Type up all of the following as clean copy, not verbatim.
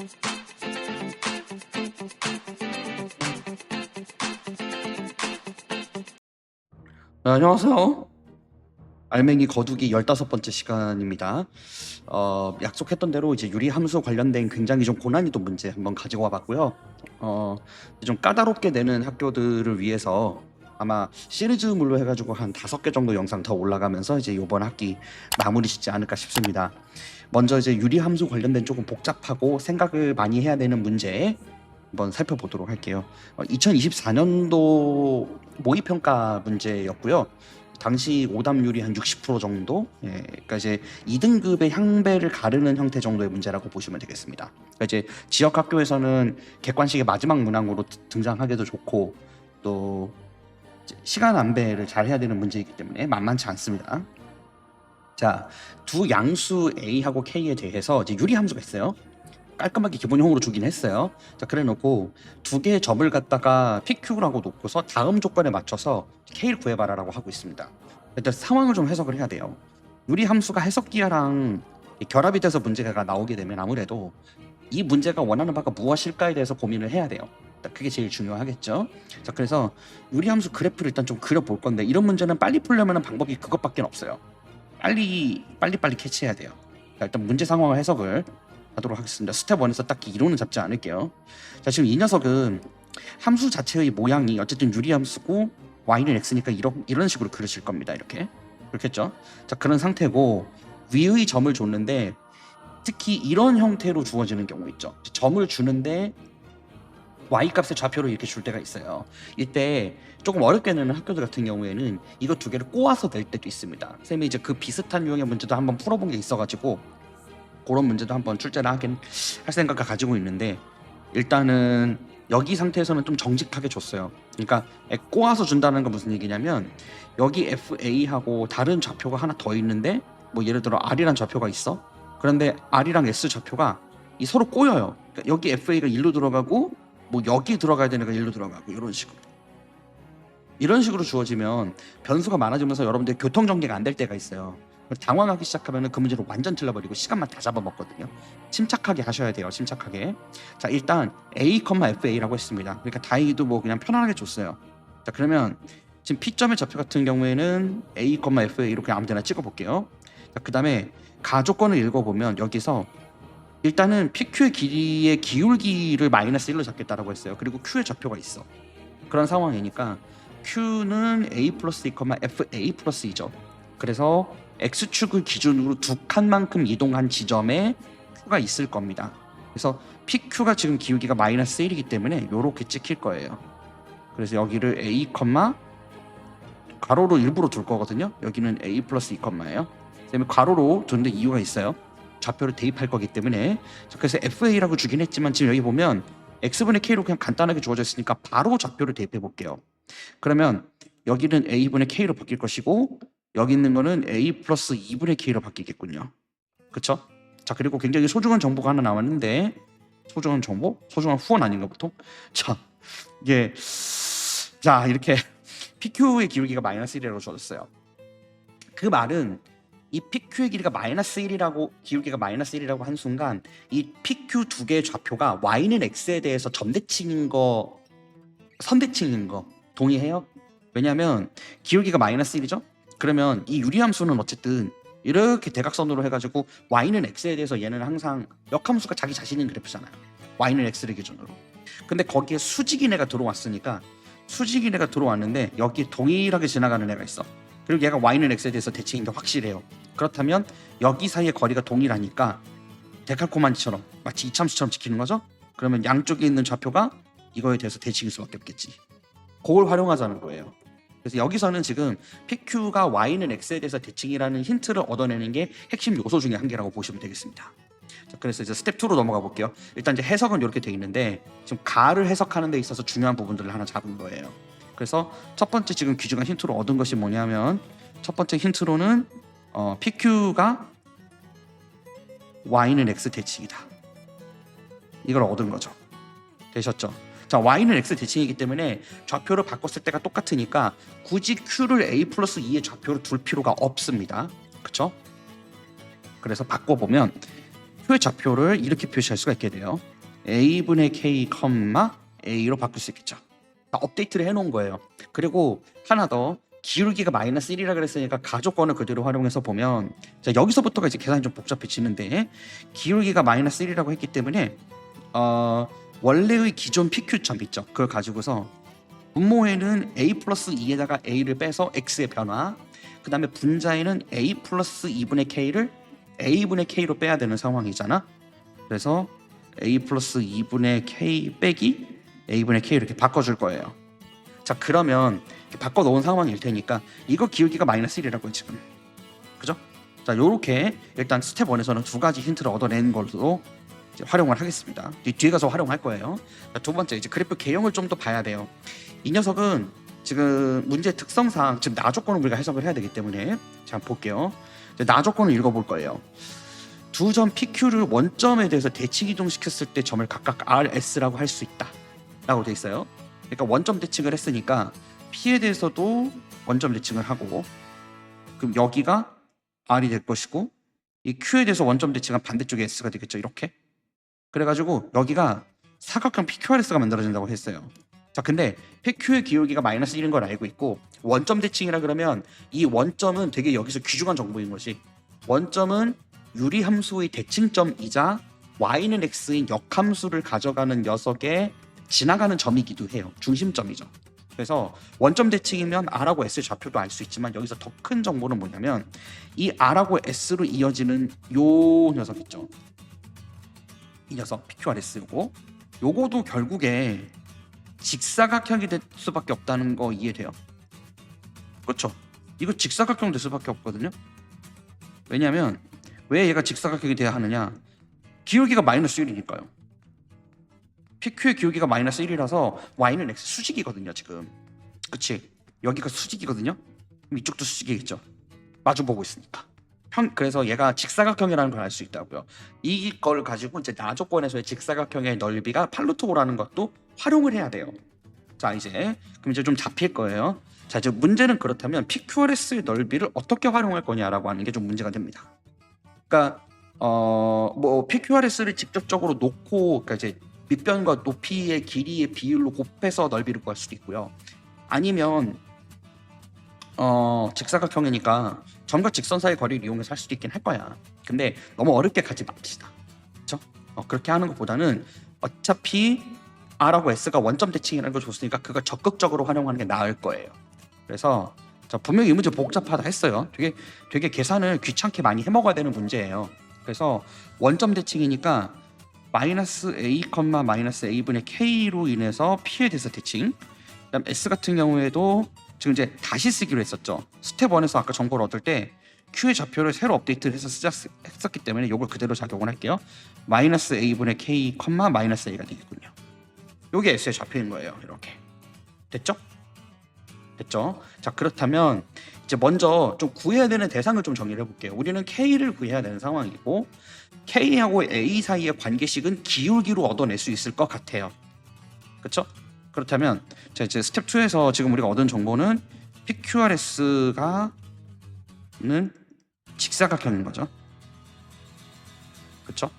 네, 안녕하세요. 알맹이 거두기 15번째 시간입니다. 약속했던 대로 이제 유리함수 관련된 굉장히 좀 고난이도 문제 한번 가지고 와봤고요. 좀 까다롭게 내는 학교들을 위해서 아마 시리즈물로 해가지고 한 5개 정도 영상 더 올라가면서 이제 이번 학기 마무리 짓지 않을까 싶습니다. 먼저 이제 유리함수 관련된 조금 복잡하고 생각을 많이 해야 되는 문제 한번 살펴보도록 할게요. 2024년도 모의평가 문제였고요. 당시 오답률이 한 60% 정도, 그러니까 이제 2등급의 향배를 가르는 형태 정도의 문제라고 보시면 되겠습니다. 그러니까 이제 지역 학교에서는 객관식의 마지막 문항으로 등장하기도 좋고, 또 시간 안배를 잘 해야 되는 문제이기 때문에 만만치 않습니다. 자, 두 양수 A하고 K에 대해서 이제 유리함수가 있어요. 깔끔하게 기본형으로 주긴 했어요. 자, 그래 놓고 두 개의 점을 갖다가 PQ라고 놓고서 다음 조건에 맞춰서 K를 구해봐라라고 하고 있습니다. 일단 상황을 좀 해석을 해야 돼요. 유리함수가 해석기하랑 결합이 돼서 문제가 나오게 되면 아무래도 이 문제가 원하는 바가 무엇일까에 대해서 고민을 해야 돼요. 그게 제일 중요하겠죠. 자, 그래서 유리함수 그래프를 일단 좀 그려볼 건데, 이런 문제는 빨리 풀려면 방법이 그것밖에 없어요. 빨리 캐치해야 돼요. 자, 일단 문제 상황을 해석을 하도록 하겠습니다. 스텝 1에서 딱히 이론은 잡지 않을게요. 자, 지금 이 녀석은 함수 자체의 모양이 어쨌든 유리함수고 y는 x니까 이런 식으로 그려질 겁니다. 이렇게 그렇겠죠. 자, 그런 상태고 위의 점을 줬는데, 특히 이런 형태로 주어지는 경우 있죠. 점을 주는데 y값의 좌표로 이렇게 줄 때가 있어요. 이때 조금 어렵게 내는 학교들 같은 경우에는 이거 두 개를 꼬아서 낼 때도 있습니다. 쌤이 이제 그 비슷한 유형의 문제도 한번 풀어본 게 있어가지고 그런 문제도 한번 출제를 할 생각을 가지고 있는데, 일단은 여기 상태에서는 좀 정직하게 줬어요. 그러니까 꼬아서 준다는 건 무슨 얘기냐면, 여기 FA하고 다른 좌표가 하나 더 있는데, 뭐 예를 들어 R이란 좌표가 있어. 그런데 R이랑 S 좌표가 서로 꼬여요. 그러니까 여기 FA가 1로 들어가고 뭐 여기 들어가야 되는 거 1로 들어가고 이런 식으로 주어지면 변수가 많아지면서 여러분들 교통 전개가 안 될 때가 있어요. 당황하기 시작하면 그 문제를 완전 틀려버리고 시간만 다 잡아먹거든요. 침착하게 하셔야 돼요. 침착하게. 자, 일단 A, FA라고 했습니다. 그러니까 다이도 뭐 그냥 편안하게 줬어요. 자, 그러면 지금 P점의 좌표 같은 경우에는 A, FA로 그냥 아무 데나 찍어볼게요. 자, 그 다음에 가조건을 읽어보면 여기서 일단은 PQ의 길이의 기울기를 마이너스 1로 잡겠다라고 했어요. 그리고 Q의 좌표가 있어. 그런 상황이니까 Q는 A 플러스 2, FA 플러스 2죠. 그래서 X축을 기준으로 두 칸만큼 이동한 지점에 Q가 있을 겁니다. 그래서 PQ가 지금 기울기가 마이너스 1이기 때문에 이렇게 찍힐 거예요. 그래서 여기를 A, 가로로 일부러 둘 거거든요. 여기는 A 플러스 2,예요. 그다음에 가로로 둔데 이유가 있어요. 좌표를 대입할 거기 때문에. 자, 그래서 FA라고 주긴 했지만 지금 여기 보면 X분의 K로 그냥 간단하게 주어져 있으니까 바로 좌표를 대입해 볼게요. 그러면 여기는 A분의 K로 바뀔 것이고, 여기 있는 거는 A 플러스 2분의 K로 바뀌겠군요. 그쵸? 자, 그리고 굉장히 소중한 정보가 하나 나왔는데, 소중한 정보? 소중한 후원 아닌가 보통? 자, 이게 자, 이렇게 PQ의 기울기가 마이너스 1이라고 주어졌어요. 그 말은 이 PQ의 길이가 마이너스 1이라고, 기울기가 마이너스 1이라고 한 순간 이 PQ 두 개의 좌표가 Y는 X에 대해서 점대칭인 거, 선대칭인 거 동의해요? 왜냐면 기울기가 마이너스 1이죠? 그러면 이 유리함수는 어쨌든 이렇게 대각선으로 해가지고 Y는 X에 대해서 얘는 항상 역함수가 자기 자신인 그래프잖아요. Y는 X를 기준으로. 근데 거기에 수직인 애가 들어왔으니까, 수직인 애가 들어왔는데 여기 동일하게 지나가는 애가 있어. 그리고 얘가 Y는 X에 대해서 대칭인 게 확실해요. 그렇다면 여기 사이의 거리가 동일하니까 데칼코마니처럼 마치 이참수처럼 지키는 거죠. 그러면 양쪽에 있는 좌표가 이거에 대해서 대칭일 수밖에 없겠지. 그걸 활용하자는 거예요. 그래서 여기서는 지금 PQ가 Y는 X에 대해서 대칭이라는 힌트를 얻어내는 게 핵심 요소 중에 한 개라고 보시면 되겠습니다. 자, 그래서 이제 스텝 2로 넘어가 볼게요. 일단 이제 해석은 이렇게 돼 있는데, 지금 가를 해석하는 데 있어서 중요한 부분들을 하나 잡은 거예요. 그래서 첫 번째 지금 귀중한 힌트로 얻은 것이 뭐냐면, 첫 번째 힌트로는 PQ가 Y는 X 대칭이다. 이걸 얻은 거죠. 되셨죠? 자, Y는 X 대칭이기 때문에 좌표를 바꿨을 때가 똑같으니까 굳이 Q를 A 플러스 2의 좌표로 둘 필요가 없습니다. 그쵸? 그래서 바꿔보면 Q의 좌표를 이렇게 표시할 수가 있게 돼요. A분의 K, A로 바꿀 수 있겠죠. 다 업데이트를 해놓은 거예요. 그리고 하나 더, 기울기가 마이너스 1이라 그랬으니까 가족권을 그대로 활용해서 보면, 자, 여기서부터가 이제 계산이 좀 복잡해지는데, 기울기가 마이너스 1이라고 했기 때문에 원래의 기존 PQ점 있죠. 그걸 가지고서 분모에는 A 플러스 2에다가 A를 빼서 X의 변화, 그 다음에 분자에는 A 플러스 2분의 K를 A분의 K로 빼야 되는 상황이잖아. 그래서 A 플러스 2분의 K 빼기 A분의 K 이렇게 바꿔줄 거예요. 자, 그러면 바꿔놓은 상황일 테니까 이거 기울기가 마이너스 1이라고요 지금. 그죠? 자, 요렇게 일단 스텝 1에서는 두 가지 힌트를 얻어낸 걸로 이제 활용을 하겠습니다. 뒤에 가서 활용할 거예요. 자, 두 번째, 이제 그래프 개형을 좀 더 봐야 돼요. 이 녀석은 지금 문제 특성상 지금 나 조건을 우리가 해석을 해야 되기 때문에 자, 볼게요. 나 조건을 읽어볼 거예요. 두 점 PQ를 원점에 대해서 대칭 이동시켰을 때 점을 각각 RS라고 할 수 있다 라고 돼 있어요. 그러니까 원점 대칭을 했으니까 P에 대해서도 원점 대칭을 하고, 그럼 여기가 R이 될 것이고, 이 Q에 대해서 원점 대칭한 반대쪽에 S가 되겠죠. 이렇게. 그래가지고 여기가 사각형 PQRS가 만들어진다고 했어요. 자, 근데 PQ의 기울기가 마이너스 1인 걸 알고 있고, 원점 대칭이라 그러면 이 원점은 되게 여기서 귀중한 정보인 것이, 원점은 유리함수의 대칭점이자 y는 x인 역함수를 가져가는 녀석의 지나가는 점이기도 해요. 중심점이죠. 그래서 원점 대칭이면 R하고 S의 좌표도 알 수 있지만, 여기서 더 큰 정보는 뭐냐면 이 R하고 S로 이어지는 요 녀석 있죠. 이 녀석 PQRS 요거도 결국에 직사각형이 될 수밖에 없다는 거 이해돼요? 그렇죠? 이거 직사각형 될 수밖에 없거든요. 왜냐하면 왜 얘가 직사각형이 돼야 하느냐? 기울기가 마이너스 1이니까요. PQ의 기울기가 마이너스 1이라서 y는 x 수직이거든요 지금. 그치? 여기가 수직이거든요. 그럼 이쪽도 수직이겠죠. 마주보고 있으니까. 그래서 얘가 직사각형이라는 걸 알 수 있다고요. 이걸 가지고 이제 나 조건에서의 직사각형의 넓이가 8루트 5라는 것도 활용을 해야 돼요. 자, 그럼 이제 좀 잡힐 거예요. 자, 이제 문제는 그렇다면 PQRS의 넓이를 어떻게 활용할 거냐라고 하는 게 좀 문제가 됩니다. 그러니까 뭐 PQRS를 직접적으로 놓고, 그러니까 이제 밑변과 높이의 길이의 비율로 곱해서 넓이를 구할 수도 있고요. 아니면 직사각형이니까 점과 직선 사이 거리를 이용해서 할 수도 있긴 할 거야. 근데 너무 어렵게 가지 맙시다. 그렇죠? 그렇게 하는 것보다는 어차피 R하고 S가 원점 대칭이라는 걸 줬으니까 그걸 적극적으로 활용하는 게 나을 거예요. 그래서 분명히 이 문제 복잡하다 했어요. 되게 계산을 귀찮게 많이 해먹어야 되는 문제예요. 그래서 원점 대칭이니까 마이너스 A, 마이너스 A분의 K로 인해서 P에 대해서 대칭. 그다음 S 같은 경우에도 지금 이제 다시 쓰기로 했었죠. 스텝 1에서 아까 정보를 얻을 때 Q의 좌표를 새로 업데이트를 해서 했었기 때문에 이걸 그대로 작용을 할게요. 마이너스 A분의 K, 마이너스 A가 되겠군요. 이게 S의 좌표인 거예요. 이렇게. 됐죠? 자, 그렇다면 이제 먼저 좀 구해야 되는 대상을 좀 정리를 해볼게요. 우리는 K를 구해야 되는 상황이고, K하고 A 사이의 관계식은 기울기로 얻어낼 수 있을 것 같아요. 그렇죠? 그렇다면 자, 이제 스텝 2에서 지금 우리가 얻은 정보는 PQRS가는 직사각형인 거죠. 그렇죠?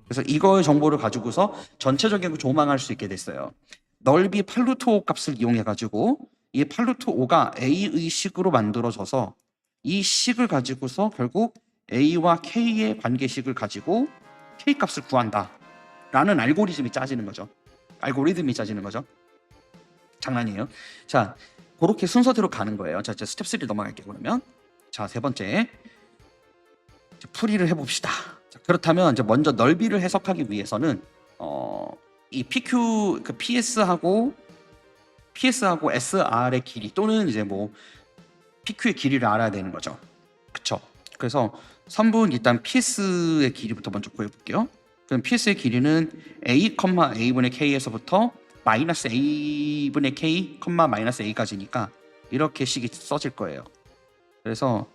그래서 이거의 정보를 가지고서 전체적인 조망할 수 있게 됐어요. 넓이 8루트 5 값을 이용해 가지고 이 8루트 5가 A의 식으로 만들어져서 이 식을 가지고서 결국 A와 K의 관계식을 가지고 K 값을 구한다 라는 알고리즘이 짜지는 거죠. 장난이에요. 자, 그렇게 순서대로 가는 거예요. 자, 이제 스텝 3 넘어갈게요. 그러면 자, 세 번째 풀이를 해봅시다. 자, 그렇다면 이제 먼저 넓이를 해석하기 위해서는 이 PQ 그 PS하고 SR의 길이 또는 이제 뭐 PQ의 길이를 알아야 되는 거죠. 그쵸? 그래서 선분 일단 PS의 길이부터 먼저 구해볼게요. 그럼 PS의 길이는 A, A분의 K에서부터 마이너스 A분의 K, 마이너스 A까지니까 이렇게 식이 써질 거예요. 그래서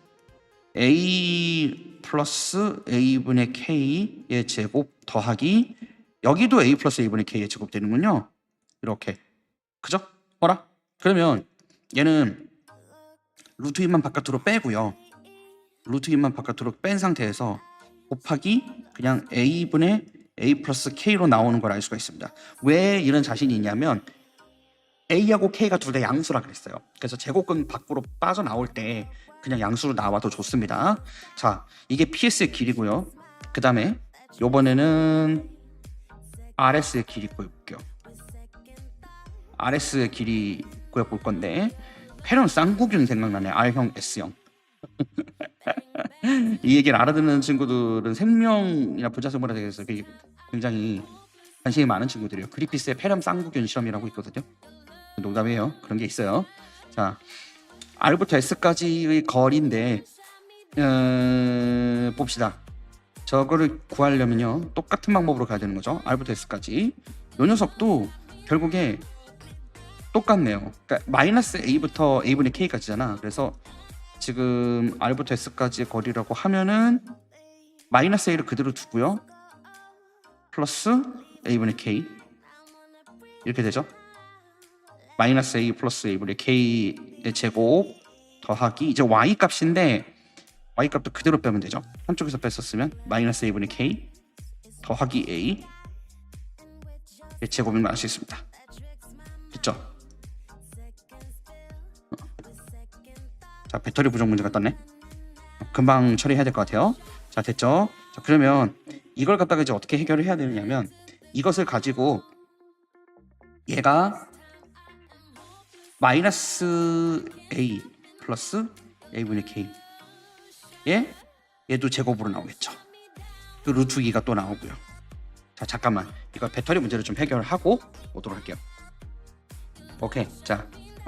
A 플러스 A분의 K의 제곱 더하기 여기도 A 플러스 A분의 K의 제곱 되는군요. 이렇게. 그죠? 뭐라? 그러면 얘는 루트 2만 바깥으로 빼고요. 루트 2만 바깥으로 뺀 상태에서 곱하기 그냥 a분의 a 플러스 k로 나오는 걸 알 수가 있습니다. 왜 이런 자신이 있냐면 a하고 k가 둘 다 양수라 그랬어요. 그래서 제곱근 밖으로 빠져나올 때 그냥 양수로 나와도 좋습니다. 자, 이게 PS의 길이고요. 그 다음에 요번에는 RS의 길이 구해볼게요. RS의 길이 구해볼 건데 패런 쌍구균 생각나네. R형, S형. 이 얘기를 알아듣는 친구들은 생명이나 부자생물에 대해서 굉장히 관심이 많은 친구들이에요. 그리피스의 패럼 쌍구균 실험이라고 있거든요. 농담이에요. 그런 게 있어요. 자, R부터 S까지의 거리인데 봅시다. 저거를 구하려면요 똑같은 방법으로 가야 되는 거죠. R부터 S까지. 이 녀석도 결국에 똑같네요. 그러니까 마이너스 A부터 A분의 K까지잖아. 그래서 지금 R부터 S까지의 거리라고 하면은 마이너스 A를 그대로 두고요. 플러스 A분의 K 이렇게 되죠. 마이너스 A 플러스 A분의 K의 제곱 더하기 이제 Y 값인데 Y 값도 그대로 빼면 되죠. 한쪽에서 뺐었으면 마이너스 A분의 K 더하기 A 의 제곱인 걸 알 수 있습니다. 됐죠? 자, 배터리 부족 문제가 떴네. 금방 처리해야 될 것 같아요. 자, 됐죠? 자, 그러면 이걸 갖다가 이제 어떻게 해결을 해야 되느냐면 이것을 가지고 얘가 마이너스 A 플러스 A분의 K 얘도 제곱으로 나오겠죠. 그 루트 2가 또 나오고요. 자, 잠깐만 이거 배터리 문제를 좀 해결하고 오도록 할게요. 오케이. 자,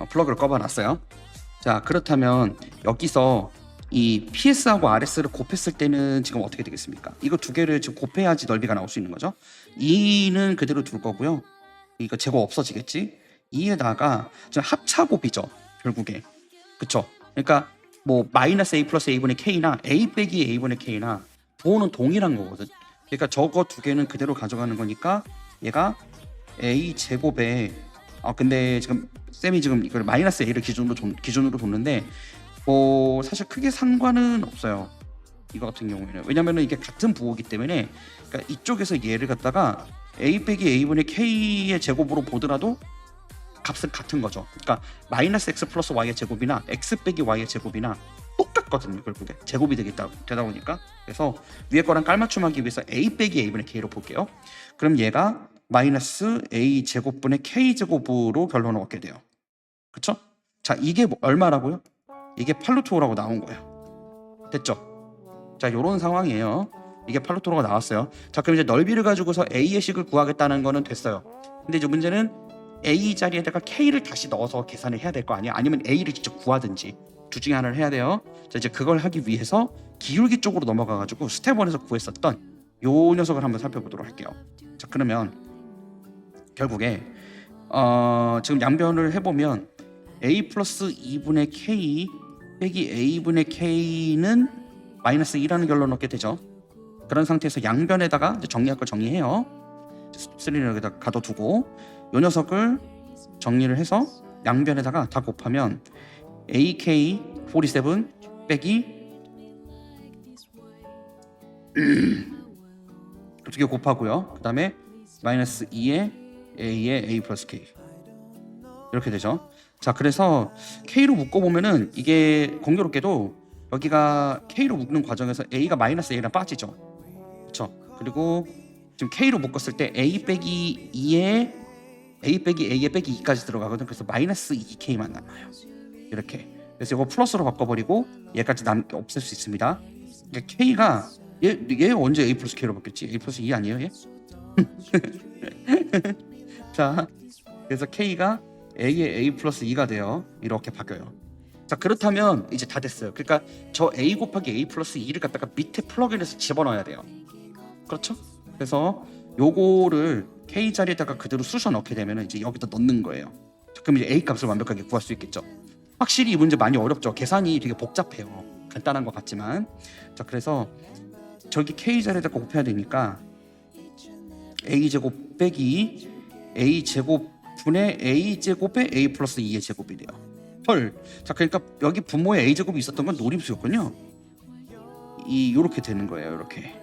플러그를 꺼봐놨어요. 자, 그렇다면 여기서 이 PS하고 RS를 곱했을 때는 지금 어떻게 되겠습니까? 이거 두 개를 지금 곱해야지 넓이가 나올 수 있는 거죠. 2는 그대로 둘 거고요. 이거 제곱 없어지겠지. 2에다가 지금 합차곱이죠. 결국에. 그쵸? 그러니까 뭐 마이너스 A 플러스 A분의 K나 A 빼기 A분의 K나 부호는 동일한 거거든. 그러니까 저거 두 개는 그대로 가져가는 거니까 얘가 A 제곱에 근데 지금 쌤이 지금 이걸 마이너스 A를 기준으로 뒀는데 사실 크게 상관은 없어요. 이거 같은 경우에는 왜냐면은 이게 같은 부호이기 때문에 그러니까 이쪽에서 얘를 갖다가 A 빼기 A분의 K의 제곱으로 보더라도 값은 같은 거죠. 그러니까 마이너스 X 플러스 Y의 제곱이나 X 빼기 Y의 제곱이나 똑같거든요. 결국에 제곱이 되다 보니까 그래서 위에 거랑 깔맞춤하기 위해서 A 빼기 A분의 K로 볼게요. 그럼 얘가 마이너스 A 제곱분의 K 제곱으로 결론을 얻게 돼요. 그쵸? 자, 이게 얼마라고요? 이게 8루트 5라고 나온 거예요. 됐죠? 자, 요런 상황이에요. 이게 8루트 5가 나왔어요. 자, 그럼 이제 넓이를 가지고서 A의 식을 구하겠다는 거는 됐어요. 근데 이제 문제는 A 자리에다가 K를 다시 넣어서 계산을 해야 될 거 아니야? 아니면 A를 직접 구하든지 둘 중에 하나를 해야 돼요. 자, 이제 그걸 하기 위해서 기울기 쪽으로 넘어가 가지고 스텝 1에서 구했었던 요 녀석을 한번 살펴보도록 할게요. 자, 그러면 결국에 지금 양변을 해보면 A 플러스 2분의 K 빼기 A분의 K는 마이너스 2라는 결론을 얻게 되죠. 그런 상태에서 양변에다가 이제 정리할 걸 정리해요. 3를 여기다 가둬두고 이 녀석을 정리를 해서 양변에다가 다 곱하면 AK47 빼기 두 개 곱하고요. 그 다음에 마이너스 2에 A에 A 플러스 K 이렇게 되죠. 자, 그래서 K로 묶어보면은 이게 공교롭게도 여기가 K로 묶는 과정에서 A가 마이너스 A랑 빠지죠. 그렇죠? 그리고 지금 K로 묶었을 때 A 빼기 2에 A 빼기 A에 빼기 2까지 들어가거든. 그래서 마이너스 2K만 남아요. 이렇게. 그래서 이거 플러스로 바꿔버리고 얘까지 없앨 수 있습니다. 그러니까 K가 얘 언제 A 플러스 K로 바뀌었지? A 플러스 2 아니에요 얘? 자, 그래서 K가 A의 A 플러스 2가 돼요. 이렇게 바뀌어요. 자, 그렇다면 이제 다 됐어요. 그러니까 저 A 곱하기 A 플러스 2를 갖다가 밑에 플러그인해서 집어넣어야 돼요. 그렇죠? 그래서 요거를 K 자리에다가 그대로 쑤셔 넣게 되면 이제 여기다 넣는 거예요. 자, 그럼 이제 A 값을 완벽하게 구할 수 있겠죠. 확실히 이 문제 많이 어렵죠. 계산이 되게 복잡해요. 간단한 것 같지만. 자, 그래서 저기 K 자리에다가 곱해야 되니까 A 제곱 빼기 A 제곱 분의 A 제곱에 A 플러스 2의 제곱이 돼요. 헐. 자, 그러니까 여기 분모에 A 제곱이 있었던 건 노림수였군요. 요렇게 되는 거예요. 이렇게.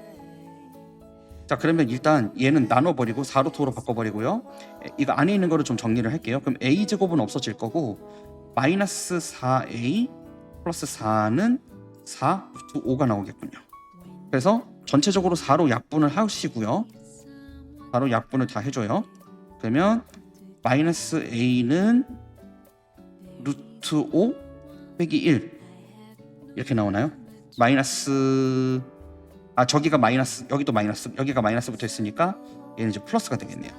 자, 그러면 일단 얘는 나눠버리고 4루트로 바꿔버리고요. 이거 안에 있는 거를 좀 정리를 할게요. 그럼 a제곱은 없어질 거고 마이너스 4a 플러스 4는 4 루트 5가 나오겠군요. 그래서 전체적으로 4로 약분을 하시고요. 4로 약분을 다 해줘요. 그러면 마이너스 a는 루트 5 빼기 1 이렇게 나오나요? 마이너스 저기가 마이너스, 여기도 마이너스, 여기가 마이너스 붙어 있으니까 얘는 이제 플러스가 되겠네요.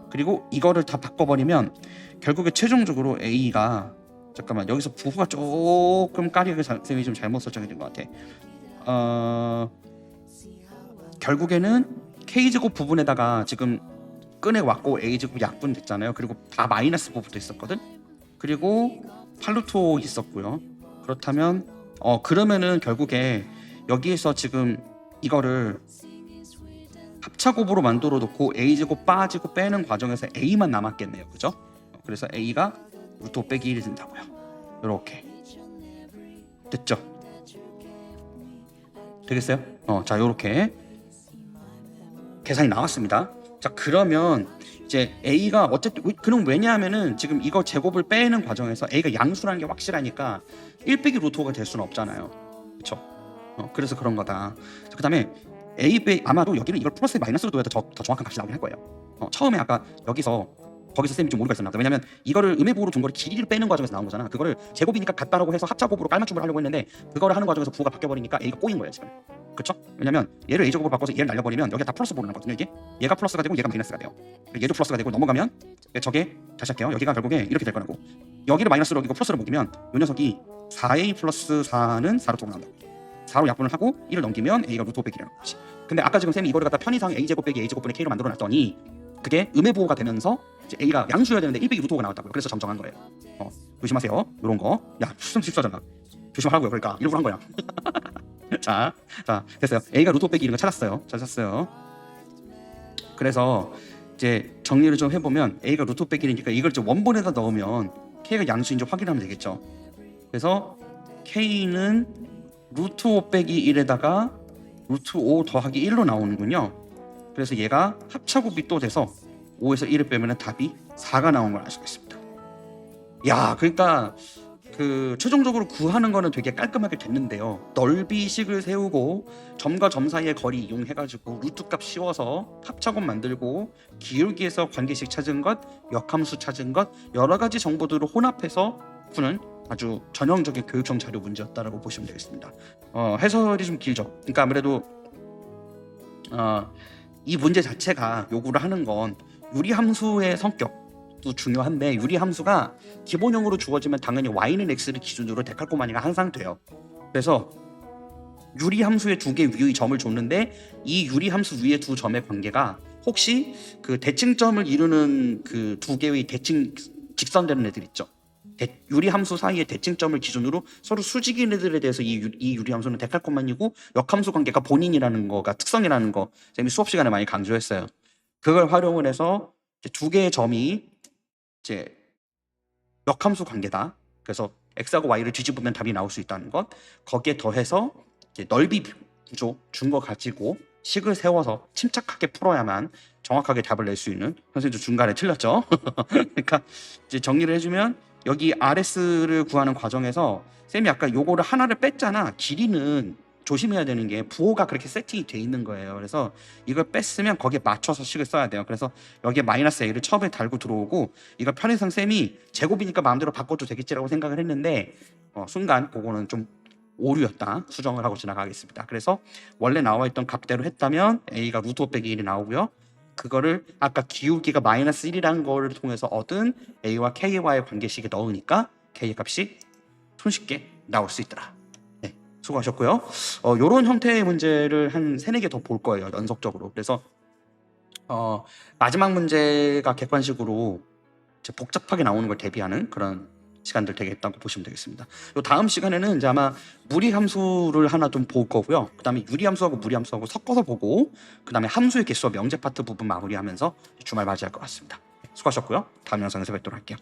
그리고 이거를 다 바꿔버리면 결국에 최종적으로 a가 잠깐만 여기서 부호가 조금 까리하게 쌤이 좀 잘못 설정이 된 것 같아. 결국에는 k제곱 부분에다가 지금 끈에 왔고 a제곱 약분 됐잖아요. 그리고 다 마이너스 부호 붙어 있었거든. 그리고 8루트 있었고요. 그렇다면 그러면은 결국에 여기에서 지금 이거를 합차곱으로 만들어 놓고 a제곱 빠지고 빼는 과정에서 a만 남았겠네요. 그죠? 그래서 a가 루트 5 빼기 1이 된다고요. 이렇게 됐죠? 되겠어요? 자, 이렇게 계산이 나왔습니다. 자, 그러면 이제 a가 어쨌든 그럼 왜냐하면은 지금 이거 제곱을 빼는 과정에서 a가 양수라는 게 확실하니까 1 빼기 루트 5가 될 수는 없잖아요. 그렇죠? 그래서 그런 거다. 그 다음에 a 빼 아마도 여기는 이걸 플러스 마이너스로 둬야 더 정확한 값이 나오긴 할 거예요. 처음에 아까 거기서 쌤이 좀 오류가 있었나 보다. 왜냐면 이거를 음해부호로 둔 거를 길이를 빼는 과정에서 나온 거잖아. 그거를 제곱이니까 같다라고 해서 합차곱으로 깔맞춤을 하려고 했는데 그거를 하는 과정에서 부호가 바뀌어버리니까 a가 꼬인 거예요 지금. 그렇죠? 왜냐면 얘를 a제곱으로 바꿔서 얘를 날려버리면 여기가 다 플러스 부호로 나거든요. 이게 얘가 플러스가 되고 얘가 마이너스가 돼요. 얘도 플러스가 되고 넘어가면 저게 다시 할게요. 여기가 결국에 이렇게 될 거라고. 여기를 마이너스로 이거 플러스로 묶이면 이 녀석이 4a 플러스 4는 4루트로 나온다. 4로 약분을 하고 1을 넘기면 a가 루트 5 빼기라는 거지. 근데 아까 지금 쌤이 이거를 갖다 편의상 a제곱 빼기 a제곱분의 k로 만들어 놨더니 그게 음해부호가 되면서 이제 a가 양수여야 되는데 1 빼기 루트 5가 나왔다고요. 그래서 정정한 거예요. 조심하세요. 요런 거. 야, 수능 실수하잖아. 조심하라고요. 그러니까 일부러 한 거야. 자, 됐어요. a가 루트 5 빼기 이런 거 찾았어요. 그래서 이제 정리를 좀 해보면 a가 루트 5 빼기 1이니까 이걸 좀 원본에다 넣으면 k가 양수인지 확인하면 되겠죠. 그래서 k는 루트 5 빼기 1에다가 루트 5 더하기 1로 나오는군요. 그래서 얘가 합차곱이 또 돼서 5에서 1을 빼면 답이 4가 나온 걸 알 수가 있습니다. 야, 그러니까 그 최종적으로 구하는 거는 되게 깔끔하게 됐는데요. 넓이식을 세우고 점과 점 사이의 거리 이용해가지고 루트 값 씌워서 합차곱 만들고 기울기에서 관계식 찾은 것, 역함수 찾은 것 여러 가지 정보들을 혼합해서 푸는 아주 전형적인 교육형 자료 문제였다라고 보시면 되겠습니다. 해설이 좀 길죠. 그러니까 아무래도 이 문제 자체가 요구를 하는 건 유리함수의 성격도 중요한데 유리함수가 기본형으로 주어지면 당연히 y는 x를 기준으로 데칼코마니가 항상 돼요. 그래서 유리함수의 두 개 위의 점을 줬는데 이 유리함수 위의 두 점의 관계가 혹시 그 대칭점을 이루는 그 두 개의 대칭 직선되는 애들 있죠. 유리함수 사이의 대칭점을 기준으로 서로 수직인 애들에 대해서 이 유리함수는 데칼코마니고 역함수 관계가 본인이라는 거가 특성이라는 거 쌤이 수업 시간에 많이 강조했어요. 그걸 활용을 해서 두 개의 점이 이제 역함수 관계다. 그래서 x하고 y를 뒤집으면 답이 나올 수 있다는 것. 거기에 더해서 이제 넓이 구조 준 거 가지고 식을 세워서 침착하게 풀어야만 정확하게 답을 낼 수 있는. 선생님도 중간에 틀렸죠. 그러니까 이제 정리를 해주면 여기 RS를 구하는 과정에서 쌤이 아까 요거를 하나를 뺐잖아. 길이는 조심해야 되는 게 부호가 그렇게 세팅이 돼 있는 거예요. 그래서 이걸 뺐으면 거기에 맞춰서 식을 써야 돼요. 그래서 여기에 마이너스 a를 처음에 달고 들어오고 이거 편의상 쌤이 제곱이니까 마음대로 바꿔도 되겠지라고 생각을 했는데 순간 그거는 좀 오류였다. 수정을 하고 지나가겠습니다. 그래서 원래 나와 있던 값대로 했다면 a가 루트 5 빼기 1이 나오고요. 그거를 아까 기울기가 마이너스 1이라는 거를 통해서 얻은 a와 k와의 관계식에 넣으니까 k의 값이 손쉽게 나올 수 있더라. 네, 수고하셨고요. 요런 형태의 문제를 한 3-4개 더 볼 거예요. 연속적으로. 그래서 마지막 문제가 객관식으로 복잡하게 나오는 걸 대비하는 그런 시간들 되겠다고 보시면 되겠습니다. 요 다음 시간에는 이제 아마 무리함수를 하나 좀 볼 거고요. 그 다음에 유리함수하고 무리함수하고 섞어서 보고 그 다음에 함수의 개수와 명제 파트 부분 마무리하면서 주말 맞이할 것 같습니다. 수고하셨고요. 다음 영상에서 뵙도록 할게요.